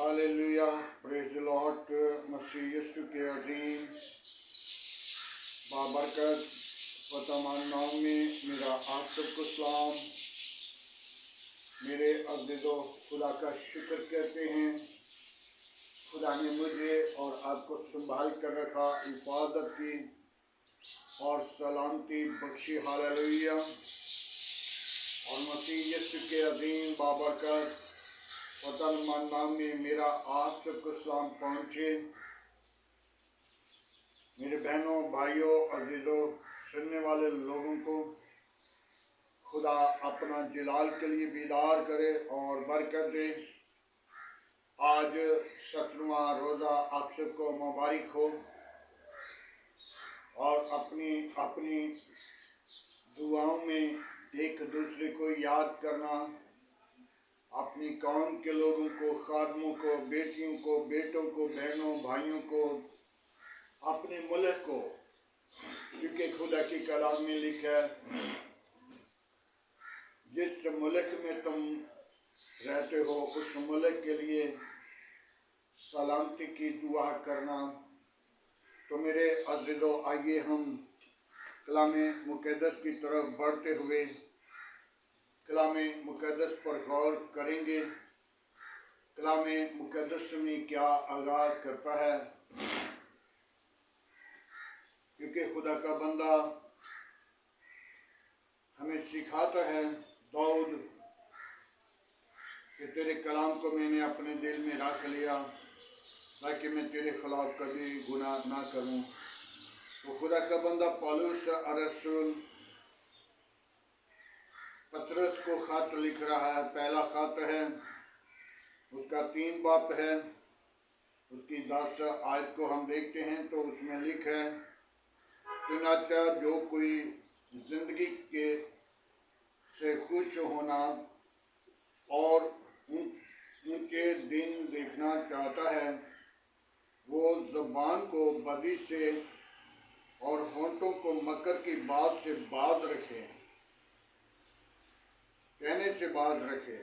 Hallelujah, praise the lord. मसीह यीशु के अजीम बाबरकत फतमान नाम में मेरा आप सबको सलाम। मेरे अज़ीज़ों, खुदा का शुक्र कहते हैं। खुदा ने मुझे और आपको संभाल कर रखा, हिफाजत की और सलामती बख्शी। हालेलुया। और मसीह यीशु के अजीम बाबरकत फतमान नाम में मेरा आप सबको सलाम पहुँचे। मेरे बहनों, भाइयों, अजीज़ों, सुनने वाले लोगों को खुदा अपना जलाल के लिए बेदार करे और बरकत दे। आज 17वां रोज़ा आप सबको मुबारक हो। और अपनी अपनी दुआओं में एक दूसरे को याद करना, अपनी कौम के लोगों को, खादमों को, बेटियों को, बेटों को, बहनों, भाइयों को, अपने मुल्क को, क्योंकि खुदा की कलाम में लिखा है, जिस मुल्क में तुम रहते हो उस मुल्क के लिए सलामती की दुआ करना। तो मेरे अज़ीज़ों, आइए हम कलाम मुक़द्दस की तरफ बढ़ते हुए कलाम मुक़द्दस पर गौर करेंगे। कलाम मुक़द्दस में क्या आगाज़ करता है, क्योंकि खुदा का बंदा हमें सिखाता है, दाऊद, कि तेरे कलाम को मैंने अपने दिल में रख लिया ताकि मैं तेरे खिलाफ कभी गुनाह ना करूं। तो खुदा का बंदा पौलुस रसूल पतरस को खत लिख रहा है। पहला खत है, उसका 3 बाब है, उसकी 10 आयत को हम देखते हैं तो उसमें लिखा है, चुनाचा जो कोई जिंदगी के से खुश होना और ऊंचे दिन देखना चाहता है, वो ज़बान को बदी से और होंठों को मकर की बात से बाज रखे, कहने से बाज रखे।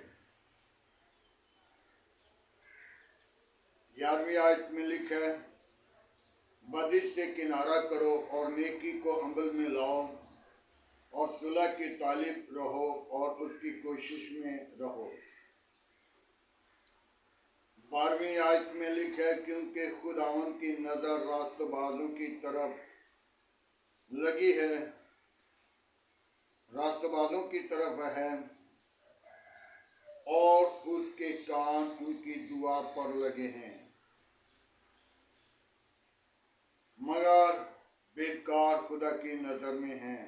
11वीं आयत में लिखा है, बदी से किनारा करो और नेकी को अमल में लाओ और सुलह की तालिब रहो और उसकी कोशिश में रहो। 12वीं आयत में लिखा है, क्योंकि खुदावन की नज़र रास्तबाजों की तरफ लगी है, रास्तबाजों की तरफ है और उसके कान उनकी दुआ पर लगे हैं, मगर बेकार खुदा की नज़र में हैं।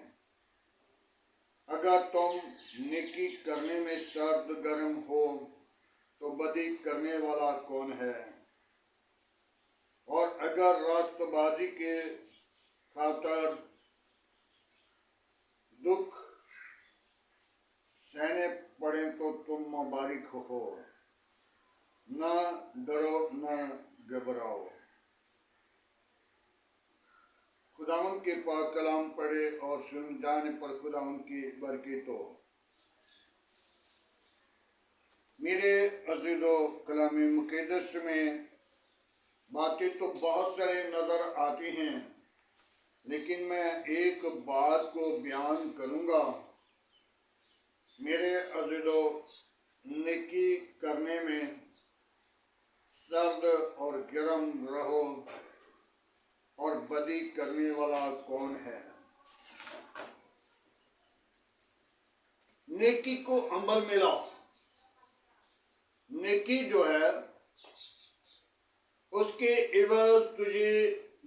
अगर तुम नेकी करने में सर्द गर्म हो तो बदी करने वाला कौन है? और अगर रास्तबाजी के खातर दुख सहने पड़े तो तुम मुबारक हो, ना डरो ना घबराओ। खुदावन के पाक कलाम पढ़े और सुन जाने पर खुदावन की बरकत हो। मेरे अज़ीज़ों, कलाम मुक़द्दस में बातें तो बहुत सारे नज़र आती हैं, लेकिन मैं एक बात को बयान करूँगा। मेरे अज़ीज़ों, नेकी करने में सर्द और गर्म रहो और बदी करने वाला कौन है? नेकी को अमल में लाओ। नेकी जो है उसके एवज तुझे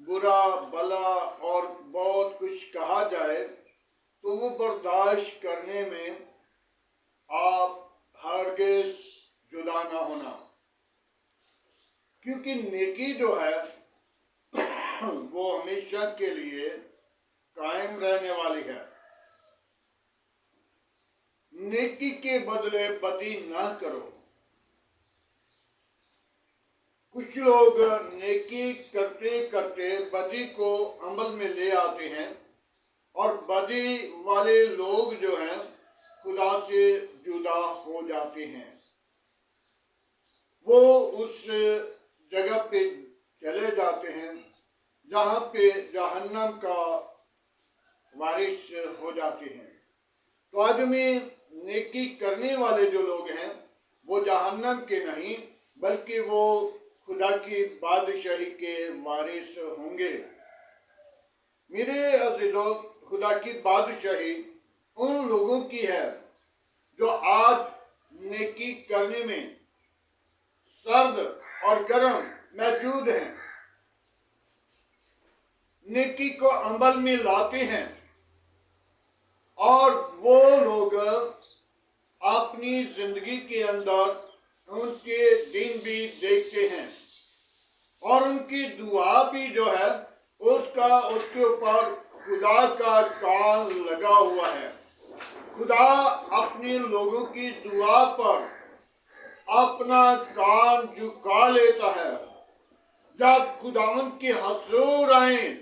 बुरा भला और बहुत कुछ कहा जाए तो वो बर्दाश्त करने में आप हरगिज़ जुदा ना होना, क्योंकि नेकी जो है वो हमेशा के लिए कायम रहने वाली है। नेकी के बदले बदी ना करो। कुछ लोग नेकी करते करते बदी को अमल में ले आते हैं और बदी वाले लोग जो हैं खुदा से जुदा हो जाते हैं। وہ اس جگہ پہ چلے جاتے ہیں جہاں پہ جہنم کا وارث ہو جاتے ہیں۔ تو آج میں نیکی کرنے والے جو لوگ ہیں وہ جہنم کے نہیں بلکہ وہ خدا کی بادشاہی کے وارث ہوں گے۔ میرے عزیزو، خدا کی بادشاہی ان لوگوں کی ہے جو آج نیکی کرنے میں سرد اور گرم موجود ہیں، نیکی کو عمل میں لاتے ہیں، اور وہ لوگ اپنی زندگی کے اندر ان کے دن بھی دیکھتے ہیں، اور ان کی دعا بھی جو ہے اس کے اوپر خدا کا کان لگا ہوا ہے۔ خدا اپنے لوگوں کی دعا پر اپنا کان جھکا لیتا ہے۔ جب خداوند کے حضور آئیں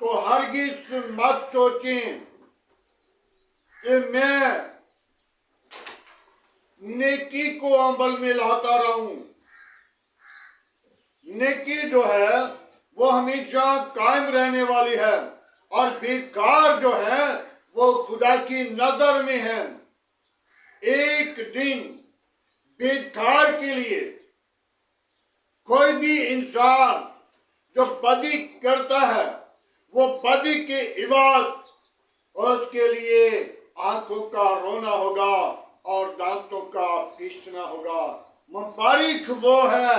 تو ہرگز مت سوچیں کہ میں نیکی کو عمل میں لاتا رہوں۔ نیکی جو ہے وہ ہمیشہ قائم رہنے والی ہے، اور بیکار جو ہے وہ خدا کی نظر میں ہے۔ ایک دن بیکار کے لیے کوئی بھی انسان جو بدی کرتا ہے وہ بدی کے عوض اس کے لیے آنکھوں کا رونا ہوگا اور دانتوں کا پیسنا ہوگا۔ مبارک وہ ہے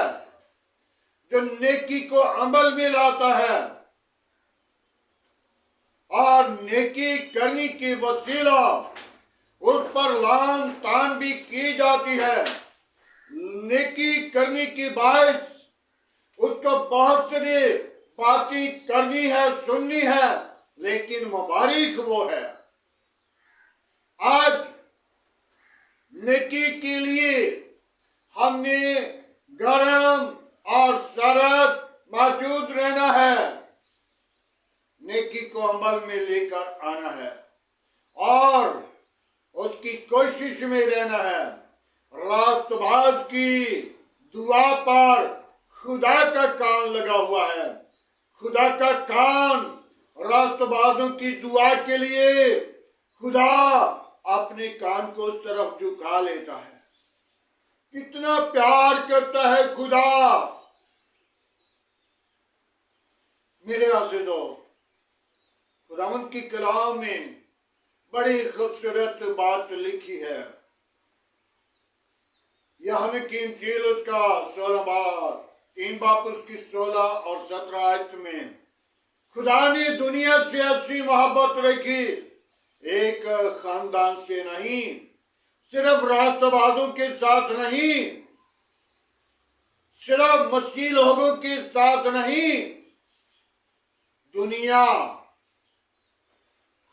جو نیکی کو عمل میں لاتا ہے اور نیکی کرنے کی وسیلہ اس پر لعن طعن بھی کی جاتی ہے۔ نیکی کرنے کی باعث اس کو بہت سی باتیں کرنی ہے، سننی ہے، لیکن مبارک وہ ہے۔ آج نیکی کے لیے ہم نے گرم اور سرد موجود رہنا ہے، نیکی کو عمل میں لے کر آنا ہے اور اس کی کوشش میں رہنا ہے۔ راست باز کی دعا پر خدا کا کان لگا ہوا ہے۔ خدا کا کان راست بازوں کی دعا کے لیے خدا اپنے کان کو اس طرف جھکا لیتا ہے۔ کتنا پیار کرتا ہے خدا۔ میرے عزیزو، خداوند کی کلام میں بڑی خوبصورت بات لکھی ہے۔ یوحنا کی انجیل اس کا 16 باب 3 باب اس کی 16 اور 17 آیت میں خدا نے دنیا سے ایسی محبت رکھی، ایک خاندان سے نہیں، صرف راست بازوں کے ساتھ نہیں، صرف مسیح لوگوں کے ساتھ نہیں،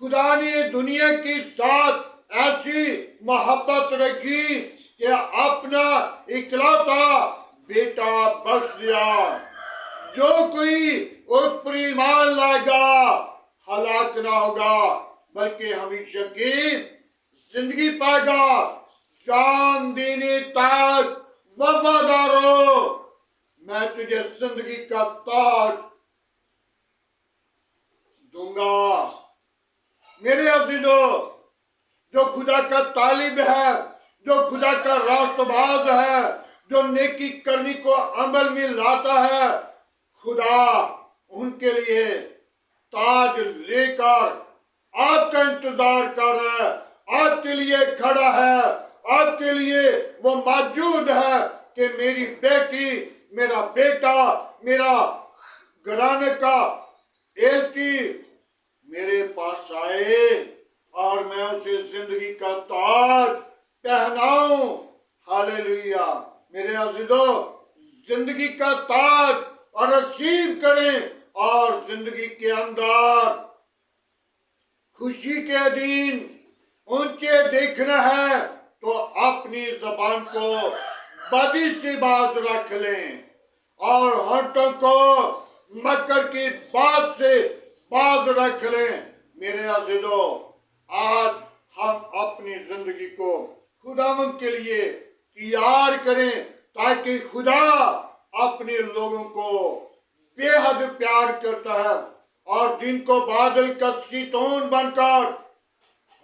خدا نے دنیا کے ساتھ ایسی محبت رکھی کہ اپنا اکلوتا بیٹا بخش دیا، جو کوئی اس پر ایمان لائے گا ہلاک نہ ہوگا بلکہ ہمیشہ کی زندگی پائے گا۔ جان دینے تک وفادار ہو، میں تجھے زندگی کا تاج دوں گا۔ میرے عزیزو، جو خدا کا طالب ہے، جو خدا کا راست باز ہے، جو نیکی کرنے کو عمل میں لاتا ہے، خدا ان کے لیے تاج لے کر آپ کا انتظار کر رہا ہے، آپ کے لیے کھڑا ہے، آپ کے لیے وہ موجود ہے کہ میری بیٹی، میرا بیٹا، میرا گھرانے کا ایلچی میرے پاس آئے اور میں اسے زندگی کا تاج پہناؤں۔ ہاللیلویا۔ میرے عزیزو، زندگی کا تاج اور رسیو کریں، اور زندگی کے اندر خوشی کے دن اونچے دیکھنا ہے تو اپنی زبان کو بدی سے باز رکھ لیں اور ہونٹوں کو مکر کی بات سے باز رکھ لیں۔ میرے عزیزو، آج ہم اپنی زندگی کو خداوند کے لیے تیار کریں ताकि खुदा अपने लोगों को बेहद प्यार करता है और दिन को बादल का सितोन बनकर,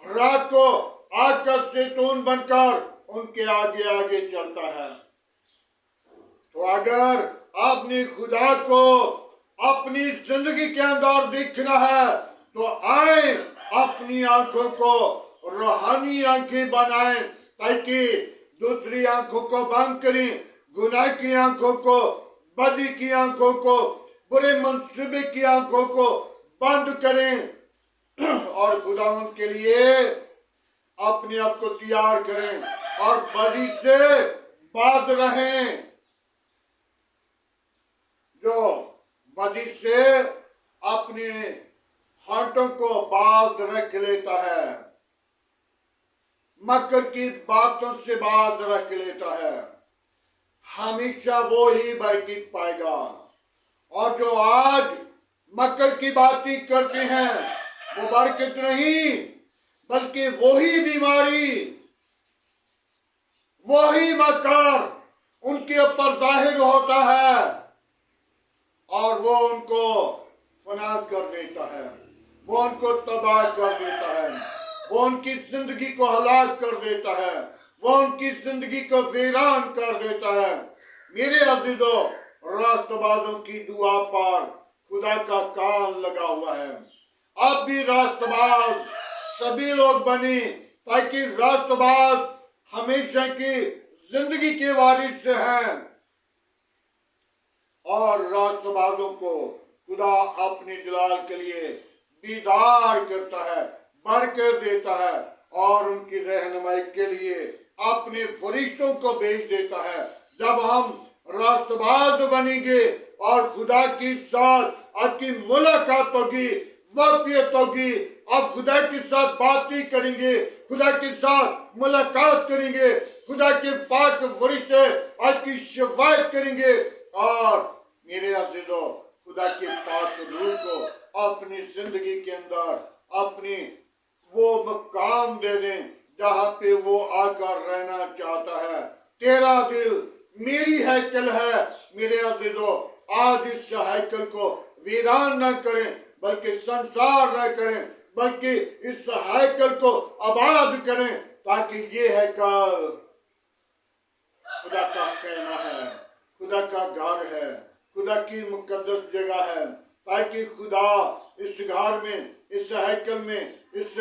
रात को आग का सितोन बनकर उनके आगे आगे चलता है। तो अगर आपने खुदा को अपनी जिंदगी के अंदर देखना है तो आए अपनी आंखों को रूहानी आंखें बनाएं, ताकि दूसरी आंखों को बंद करें, गुनाह की आंखों को, बदी की आंखों को, बुरे मंसूबे की आंखों को बंद करें और खुदावंद के लिए अपने आप को तैयार करें और बदी से बाज रहें। जो बदी से अपने हाथों को बाज रख लेता है, मकर की बातों से बाज रख लेता है, हमेशा वो ही बरकत पाएगा। और जो आज मकर की बातें करते हैं वो बरकत नहीं, बल्कि वही बीमारी, वही मकर उनके ऊपर जाहिर होता है और वो उनको फना कर देता है, वो उनको तबाह कर देता है, वो उनकी जिंदगी को हलाक कर देता है, वो उनकी जिंदगी को वीरान कर देता है। मेरे अजीजों, रास्तबाजों की दुआ पर खुदा का कान लगा हुआ है। अब भी रास्तबाज सभी लोग बने, ताकि रास्तबाज हमेशा की जिंदगी के वारिस हैं और रास्तबाजों को खुदा अपने जलाल के लिए बीदार करता है, बरकत देता है और उनकी रहनुमाई के लिए अपने फरिश्तों को भेज देता है। जब हम रास्तबाज बनेंगे और खुदा के साथ आपकी मुलाकात होगी, वाक़ियत होगी, आप खुदा के साथ बातें करेंगे, खुदा के साथ मुलाकात करेंगे, खुदा के पाक फरिश्ते आपकी शफाअत करेंगे और मेरे अज़ीज़ों, खुदा के पाक रूह को अपनी जिंदगी के अंदर अपनी वो मकाम दे दें जहाँ पे वो आकर रहना चाहता है। तेरा दिल मेरी हैकल है। मेरे अज़ीज़ों, आज इस हैकल को वीरान न करें, बल्कि संसार न करें, बल्कि इस हैकल को आबाद करें, ताकि ये हैकल खुदा का कहना है, खुदा का घर है, खुदा की मुकद्दस जगह है, ताकि खुदा इस घर में, इस हैकल में, इस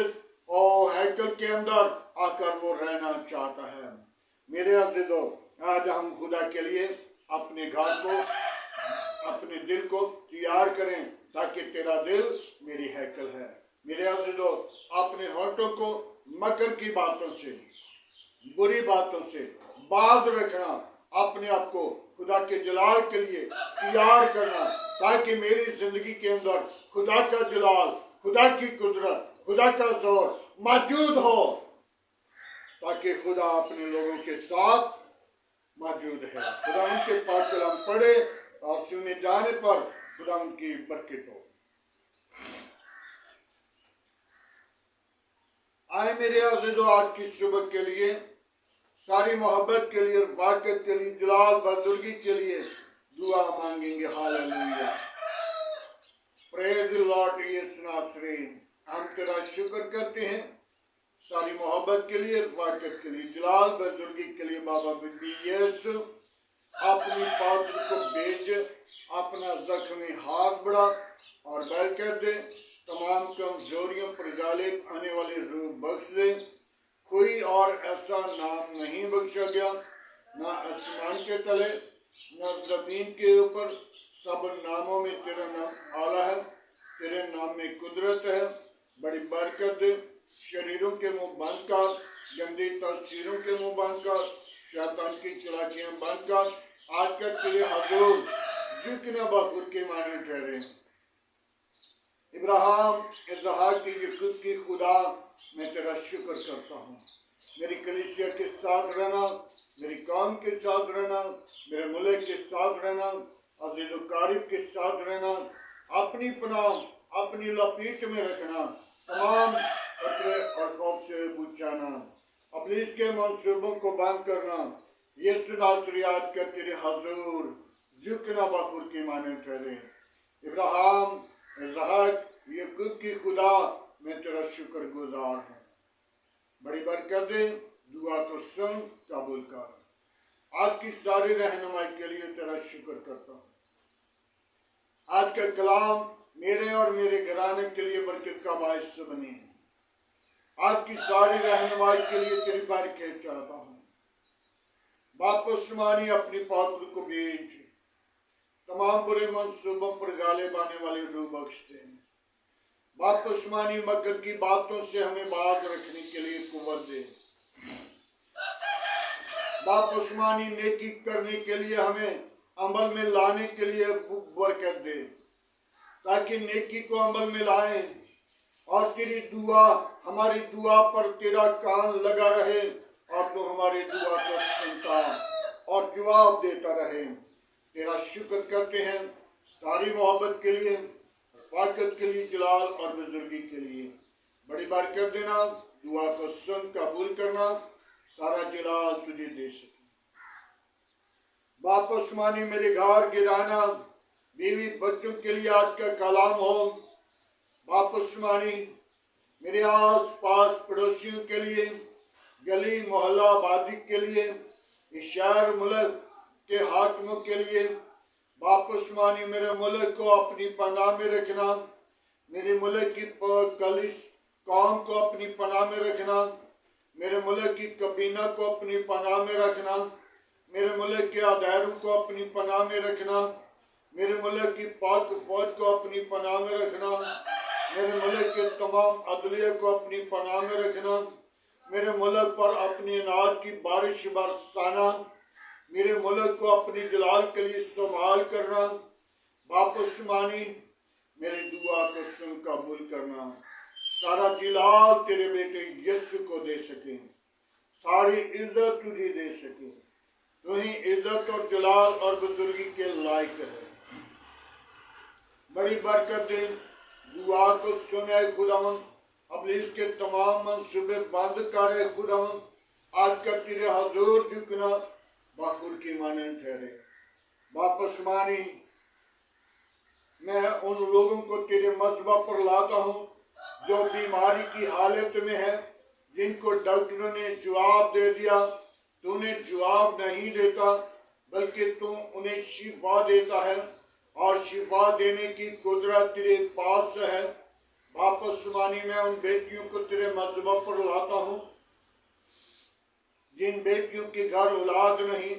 हैकल के अंदर आकर वो रहना चाहता है। मेरे अज़ीज़ों, आज हम खुदा के लिए अपने घर को, अपने दिल को तैयार करें, ताकि तेरा दिल मेरी हैकल है। मेरे अज़ीज़ों, अपने होठों को मकर की बातों से, बुरी बातों से बाज रखना, अपने आप को खुदा के जलाल के लिए तैयार करना, ताकि मेरी जिंदगी के अंदर खुदा का जलाल, खुदा की कुदरत, खुदा का जोर मौजूद हो, ताकि खुदा अपने लोगों के साथ मौजूद है। खुदा उनके पाक कलाम पढ़े और सुने जाने पर खुदा उनकी बरकत हो। आए मेरे अज़ीज़ों, आज की सुबह के लिए, सारी मोहब्बत के लिए, वाक़त के लिए, जलाल बुजुर्गी के लिए दुआ मांगेंगे। हालेलुया। प्रेज़ द लॉर्ड यीशु नासरी। हम तेरा शुक्र करते हैं सारी मोहब्बत के लिए, वाक़त के लिए, जलाल बुजुर्गी के लिए। बाबा बिबी यीशु, अपनी पात्र को भेज, अपना जख्मी हाथ बढ़ा और बरकत दे, तमाम कमजोरियों पर गालिब आने वाले रूह बख्श दे। कोई और ऐसा नाम नहीं बख्शा गया, ना आसमान के तले, ना जमीन के ऊपर, सब नामों में तेरा नाम आला है। तेरे नाम में कुदरत है। बड़ी बरकत दे। शरीरों के मुंह बंद कर, गंदी तस्वीरों के मुंह बंद कर, शैतान की चालाकियां बंद कर। आज का तेरे हजूर झुकना बखुर के माने ठहरे। इब्राहिम, इसहाक की, याकूब की खुदा, मैं तेरा शुक्र करता हूँ। मेरी कलीसिया के साथ रहना, मेरी कौम के साथ रहना, मेरे मुल्क के साथ रहना, अज़ीज़ क़रीब के साथ रहना, अपनी पनाह, अपनी लपेट में रखना, तमाम खतरे और खौफ से बचाना, इब्लीस के मंसूबों को बंद करना, यीशु नासरी आज कर तेरे हजूर झुकना बखुर की माने ठहरे। इब्राहिम, इसहाक, याकूब की खुदा, मैं तेरा शुक्रगुजार हूँ। बड़ी बरकत दे, दुआ को सुन, कबूल कर। आज की सारी रहनुमाई के लिए तेरा शुक्र करता हूँ। आज का कलाम मेरे और मेरे घराने के लिए बरकत का बायस बने। आज की सारी रहनुमाई के लिए तेरी बरकत चाहता हूँ। बाप आसमानी अपनी पात्र को भेज, तमाम बुरे मंसूबों पर गालिब आने वाले रूह बख्श दे। बाप आसमानी मकर की बातों से हमें बात रखने के लिए कुव्वत दे। बाप आसमानी नेकी करने के लिए हमें अमल में लाने के लिए बरकत दे, ताकि नेकी को अमल में लाएं और तेरी दुआ, हमारी दुआ पर तेरा कान लगा रहे और तू हमारी दुआ को सुनता और जवाब देता रहे। तेरा शुक्र करते हैं सारी मोहब्बत के लिए, रफ़ाकत के लिए, जलाल और बुजुर्गी के लिए। बड़ी बरकत देना, दुआ को सुन कबूल करना, सारा जलाल तुझे दे सके। बाप आसमानी मेरे घर गिराना, बीवी बच्चों के लिए आज का कलाम हो। बाप आसमानी मेरे आस पास पड़ोसियों के लिए, गली मोहल्ला आबादी के लिए, इस शहर मुल्क के हाकिमों के लिए, बाप आसमानी मेरे मुल्क को अपनी पनाह में रखना, मेरे मुल्क की कलिस कौम को अपनी पनाह में रखना, मेरे मुल्क की कबीना को अपनी पनाह में रखना, मेरे मुल्क के अदारों को अपनी पनाह में रखना, मेरे मुल्क की पाक फौज को अपनी पनाह में रखना, मेरे मुल्क के तमाम अदलिया को अपनी पनाह में रखना, मेरे मुल्क पर अपनी अनाज की बारिश बरसाना, मेरे मुल्क को अपनी जलाल के लिए इस्तेमाल करना। बाप आसमानी मेरी दुआ को सुन कबूल करना, सारा जलाल तेरे बेटे यीशु को दे सके, सारी इज्जत तुझे दे सके। तू ही इज्जत और जलाल और बुजुर्गी के लायक है। बड़ी बरकत दे, दुआ को सुने खुदावन, इब्लीस के तमाम मंसूबे बंद करे खुदावन। आज का तेरे हजूर झुकना बखुर की माने ठहरे। बाप आसमानी मैं उन लोगों को तेरे मज़बा पर लाता हूँ जो बीमारी की हालत में है, जिनको डॉक्टरों ने जवाब दे दिया, तूने जवाब नहीं देता, बल्कि तू उन्हें शिफा देता है और शिफा देने की कुदरत तेरे पास है। बाप आसमानी मैं उन बेटियों को तेरे मज़बा पर लाता हूँ जिन बेटियों के घर औलाद नहीं,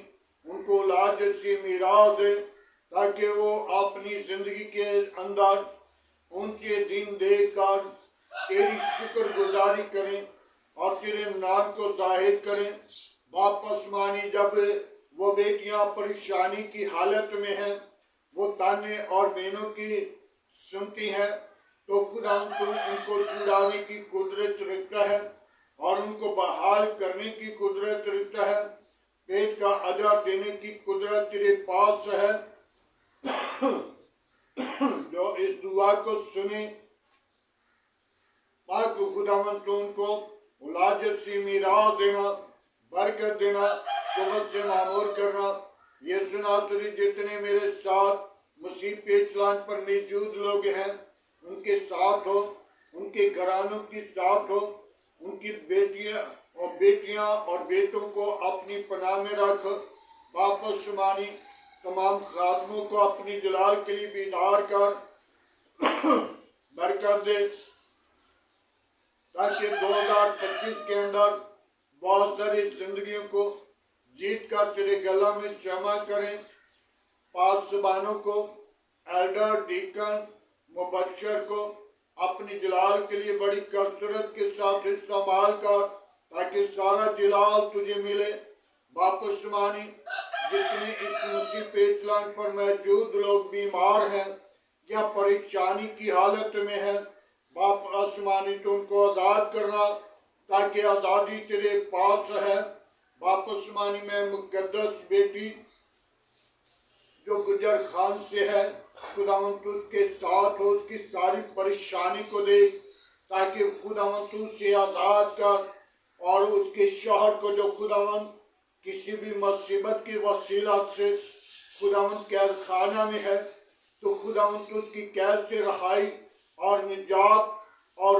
उनको औलाद जैसी मीरास दे, ताकि वो अपनी जिंदगी के अंदर ऊंचे दिन देकर तेरी शुक्रगुजारी करें और तेरे नाम को जाहिर करें। बाप आसमानी जब वो बेटियां परेशानी की हालत में हैं, वो ताने और बहनों की सुनती हैं, तो खुदा तू उनको छुड़ाने की कुदरत रखता है और उनको बहाल करने की कुदरत रखता है। पेट का अजर देने की कुदरत तेरे पास है। जो इस दुआ को सुने, पाक खुदावन तू उनको औलाद जैसी मीरास देना, बरकत देना, कुव्वत से मामूर करना। यीशु नासरी जितने मेरे साथ मसीह पे चलान पर मौजूद लोग हैं, उनके साथ हो, उनके घरानों के साथ हो, उनकी बेटियां और बेटों को अपनी पनाह में रख। बाप आसमानी तमाम खादमों को अपनी जलाल के लिए बेदार कर, बरकत दे, ताकि 2025 के अंदर बहुत सारी जिंदगियों को जीत कर तेरे गला में जमा करें। पांच सुबानों को, एल्डर, डीकन, मुबशर को अपनी जलाल के लिए बड़ी कसरत के साथ इस्तेमाल कर, ताकि सारा जलाल तुझे मिले। बाप आसमानी जितने इस मसीह पेचलान पर मौजूद लोग बीमार हैं या परेशानी की हालत में हैं, बाप आसमानी तो उनको आज़ाद करना, ताकि आज़ादी तेरे पास है। बाप आसमानी में मुकद्दस बेटी जो गुजर खान से है, खुदावंत तू उसके साथ हो, उसकी सारी परेशानी को देख, ताकि खुदावंत तू उसे आज़ाद कर और उसके शौहर को जो खुदावंत किसी भी मुसीबत की वसीला से खुदावंद कैद खाना में है, तो खुदावंद उसकी कैद से रहाई और निजात और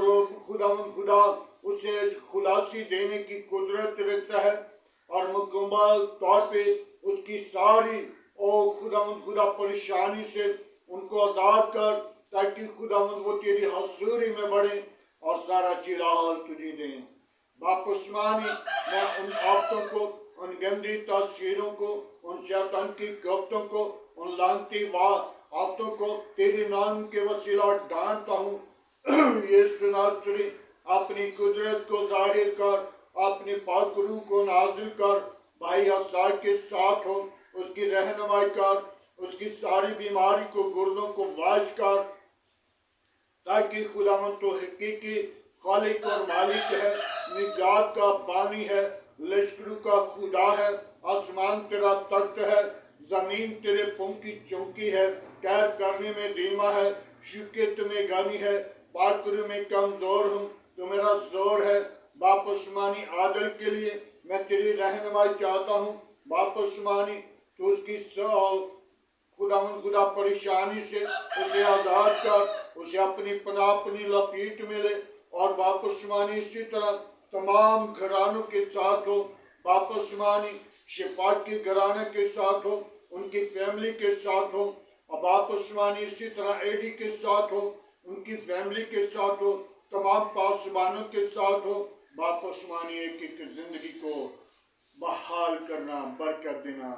खुदा उसे खुलासी देने की कुदरत रखता है, और मुकम्मल तौर पे उसकी सारी खुदा परेशानी से उनको आज़ाद कर, ताकि खुदावंद वो तेरी हजूरी में बढ़े और सारा चिराग तुझे दें। बाप उस्मानी, मैं उन औरतों को, उन गंदी तस्वीरों को, उन शैतान की गफ्तों को, उन लानती औरतों को तेरे नाम के वसीला डांटता हूँ। यीशु नासरी, अपनी कुदरत को जाहिर कर, अपने पाक रूह को नाजिल कर, भाई हसाय के साथ हो, उसकी रहनुमाई कर, उसकी सारी बीमारी को, गुर्दों को वाश कर, ताकि खुदावंद तो हकीकी खालिक और मालिक है, निजात का बानी है, लश्करों का खुदा है। आसमान तेरा तख्त है, जमीन तेरे पंख की चौकी है। कैद करने में धीमा है, शिकत में गानी है, पाकरू में कमजोर हूँ, तो मेरा जोर है। बाप उस्मानी, आदल के लिए मैं तेरी रहनुमाई चाहता हूँ। बाप उस्मानी, तो उसकी खुदा परेशानी से उसे आज़ाद कर, उसे अपनी पनाह, अपनी लपेट में ले। और बाप उस्मानी, इसी तरह तमाम घरानों के साथ हो। बाप उस्मानी, शिफा के घराने के साथ हो, उनकी फैमिली के साथ हो। और बाप उस्मानी, इसी तरह एडी के साथ हो, उनकी फैमिली के साथ हो, तमाम पासबानों के साथ हो। बाप उस्मानी, एक एक जिंदगी को बहाल करना, बरकत देना,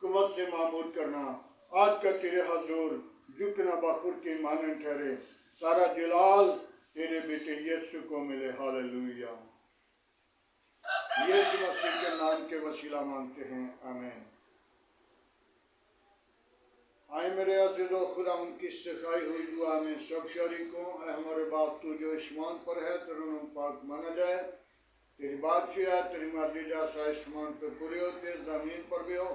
कुव्वत से मामूर करना। आज का तेरे हजूर झुकना बखुर के मानन ठहरे। सारा जलाल तेरे बेटे यीशु को मिले। हालेलुया। यीशु मसीह के नाम के वसीला मांगते हैं, आमीन। आए मेरे अज़ीज़ों, खुदा उनकी सिखाई हुई दुआ में सब शरीकों, हमारे बाप तू जो आसमान पर है, तेरा पाक माना जाए, तेरी बादशाह, तेरी मर्जी जैसा आसमान पे पूरी होती है, ज़मीन पर भी हो।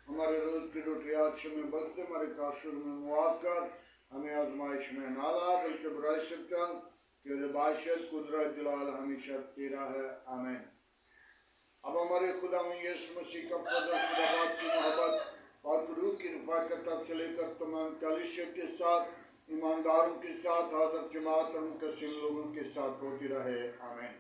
हमारे रोज़ की रोटी आज में बख्श, हमारे कासुर में मुआफ़ कर, हमें आजमाइश में ना ला, बल्कि बुराई से बचा, तेरे बादशाह, कुदरत, जलाल हमेशा तेरा है, आमीन। अब हमारे खुदा में यीशु मसीह का फजल, खुदा बाप की मोहब्बत और रूह की रफ़ाक़त अब से लेकर तमाम कलीसिया के साथ, ईमानदारों के साथ, हाज़िर जमात और मुकसिम लोगों के साथ होती रहे, आमीन।